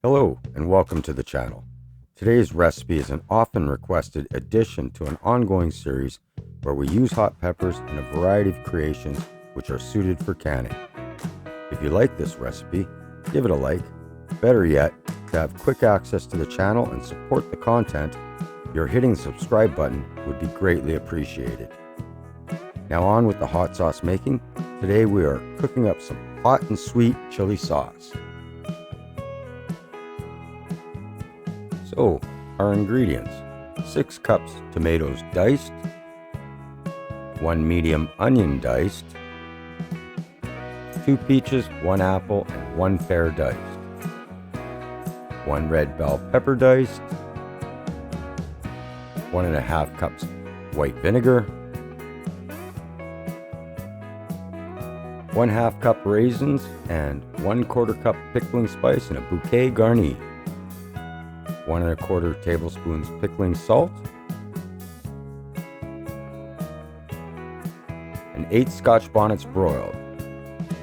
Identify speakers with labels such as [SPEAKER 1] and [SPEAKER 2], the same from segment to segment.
[SPEAKER 1] Hello and welcome to the channel. Today's recipe is an often requested addition to an ongoing series where we use hot peppers in a variety of creations which are suited for canning. If you like this recipe, give it a like. Better yet, to have quick access to the channel and support the content, your hitting the subscribe button would be greatly appreciated. Now on with the hot sauce making. Today we are cooking up some hot and sweet chili sauce. So, our ingredients: 6 cups tomatoes diced, 1 medium onion diced, 2 peaches, 1 apple, and 1 pear diced, 1 red bell pepper diced, 1.5 cups white vinegar, 1/2 cup raisins, and 1/4 cup pickling spice in a bouquet garni, 1 1/4 tablespoons pickling salt, and 8 Scotch bonnets broiled.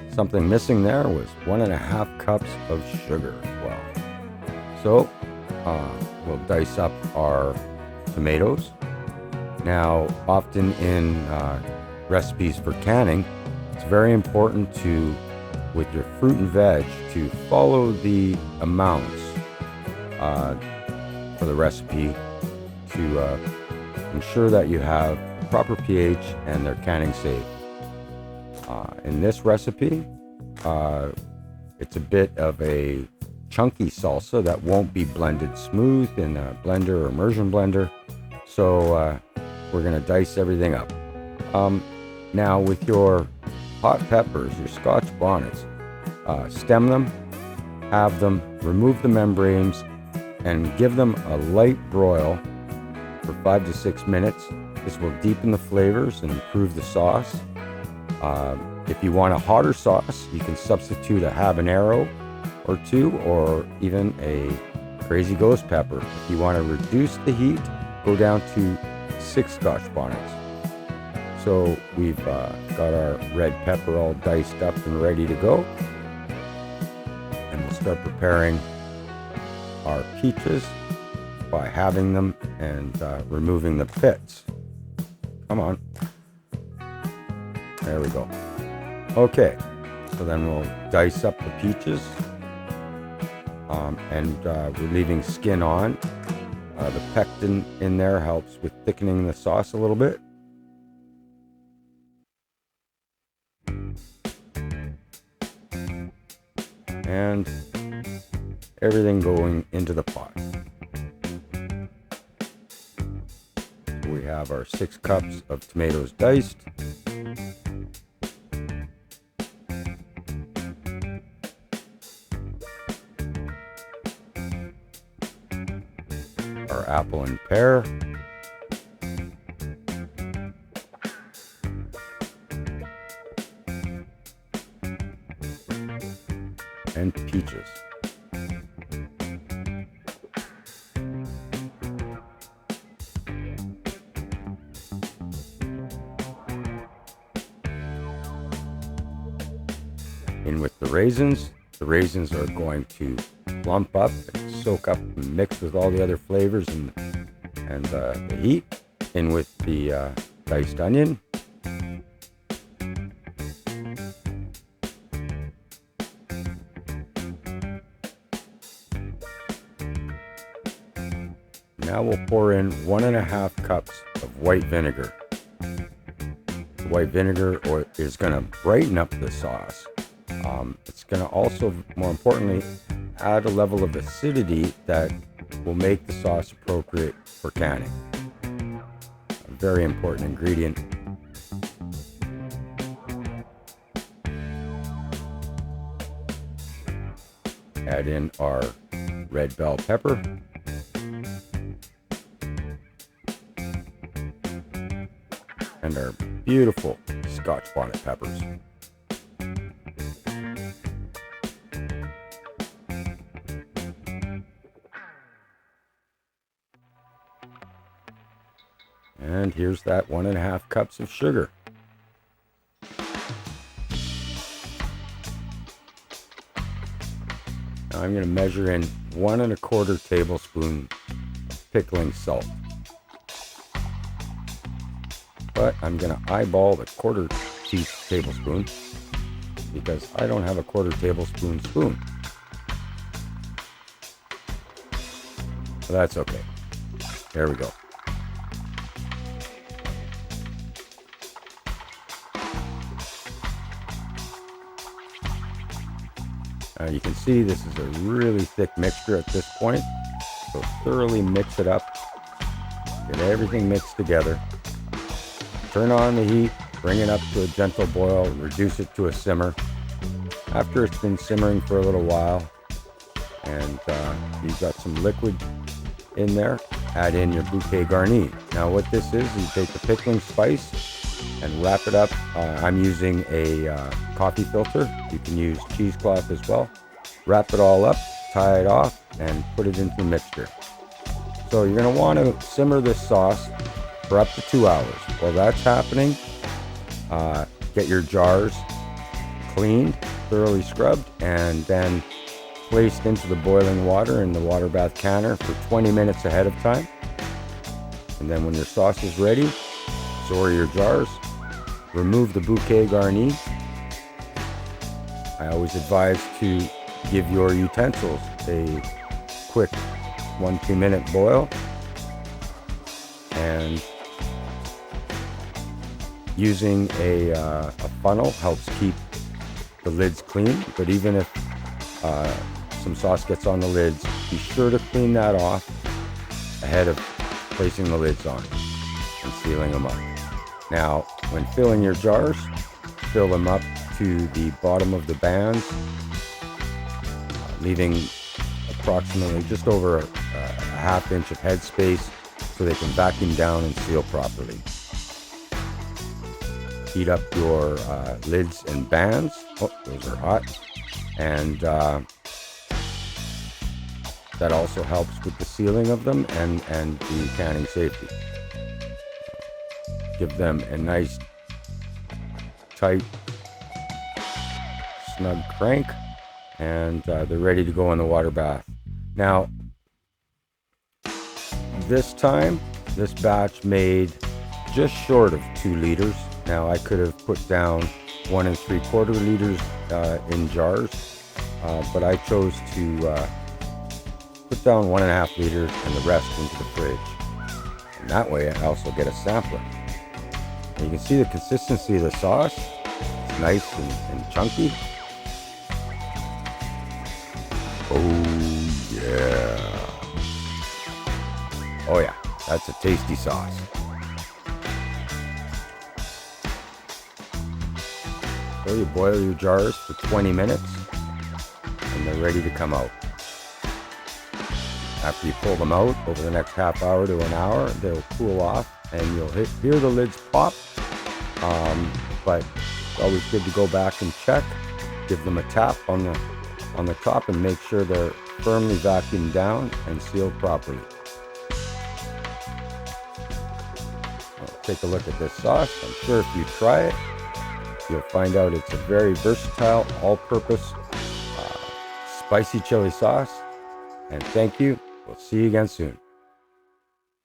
[SPEAKER 1] Something missing there was 1.5 cups of sugar as well. So we'll dice up our tomatoes. Now, often in recipes for canning, it's very important to, with your fruit and veg, to follow the amounts for the recipe to ensure that you have proper pH and they're canning safe. In this recipe, it's a bit of a chunky salsa that won't be blended smooth in a blender or immersion blender, so we're going to dice everything up. Now with your hot peppers, your Scotch bonnets, stem them, halve them, remove the membranes, and give them a light broil for 5 to 6 minutes. This will deepen the flavors and improve the sauce. If you want a hotter sauce, you can substitute a habanero or 2, or even a crazy ghost pepper. If you want to reduce the heat, go down to 6 Scotch bonnets. So we've got our red pepper all diced up and ready to go. And we'll start preparing our peaches by halving them and removing the pits. Come on. There we go. Okay, so then we'll dice up the peaches and we're leaving skin on. The pectin in there helps with thickening the sauce a little bit. And everything going into the pot. We have our 6 cups of tomatoes diced, our apple and pear, and peaches. In with the raisins. The raisins are going to plump up and soak up and mix with all the other flavors and the heat. In with the diced onion. Now we'll pour in 1.5 cups of white vinegar. The white vinegar is going to brighten up the sauce. It's going to also, more importantly, add a level of acidity that will make the sauce appropriate for canning. A very important ingredient. Add in our red bell pepper. And our beautiful Scotch bonnet peppers. And here's that 1.5 cups of sugar. Now I'm going to measure in 1 1/4 tablespoon pickling salt. But I'm going to eyeball the 1/4 tablespoon because I don't have a 1/4 tablespoon spoon. So that's okay. There we go. You can see this is a really thick mixture at this point. So thoroughly mix it up. Get everything mixed together. Turn on the heat, bring it up to a gentle boil, reduce it to a simmer. After it's been simmering for a little while, and you've got some liquid in there, add in your bouquet garni. Now what this is, you take the pickling spice and wrap it up. I'm using a coffee filter. You can use cheesecloth as well. Wrap it all up, tie it off, and put it into the mixture. So you're going to want to simmer this sauce for up to 2 hours. While that's happening, get your jars cleaned, thoroughly scrubbed, and then placed into the boiling water in the water bath canner for 20 minutes ahead of time. And then when your sauce is ready, store your jars, remove the bouquet garni. I always advise to give your utensils a quick 1-2 minute boil, and using a funnel helps keep the lids clean. But even if some sauce gets on the lids, be sure to clean that off ahead of placing the lids on and sealing them up. Now, when filling your jars, fill them up to the bottom of the bands, leaving approximately just over a 1/2 inch of headspace so they can vacuum down and seal properly. Heat up your lids and bands. Oh, those are hot. And that also helps with the sealing of them and the canning safety. Give them a nice, tight, snug crank, and they're ready to go in the water bath. Now, this time, this batch made just short of 2 liters. Now, I could have put down 1 3/4 liters in jars, but I chose to put down 1 1/2 liters and the rest into the fridge. And that way, I also get a sampler. And you can see the consistency of the sauce. It's nice and chunky. Oh yeah. Oh yeah, that's a tasty sauce. So you boil your jars for 20 minutes and they're ready to come out. After you pull them out, over the next half hour to an hour, they'll cool off and you'll hear the lids pop. But it's always good to go back and check, give them a tap on the top and make sure they're firmly vacuumed down and sealed properly. Take a look at this sauce. I'm sure if you try it, you'll find out it's a very versatile, all-purpose, spicy chili sauce. And thank you. We'll see you again soon.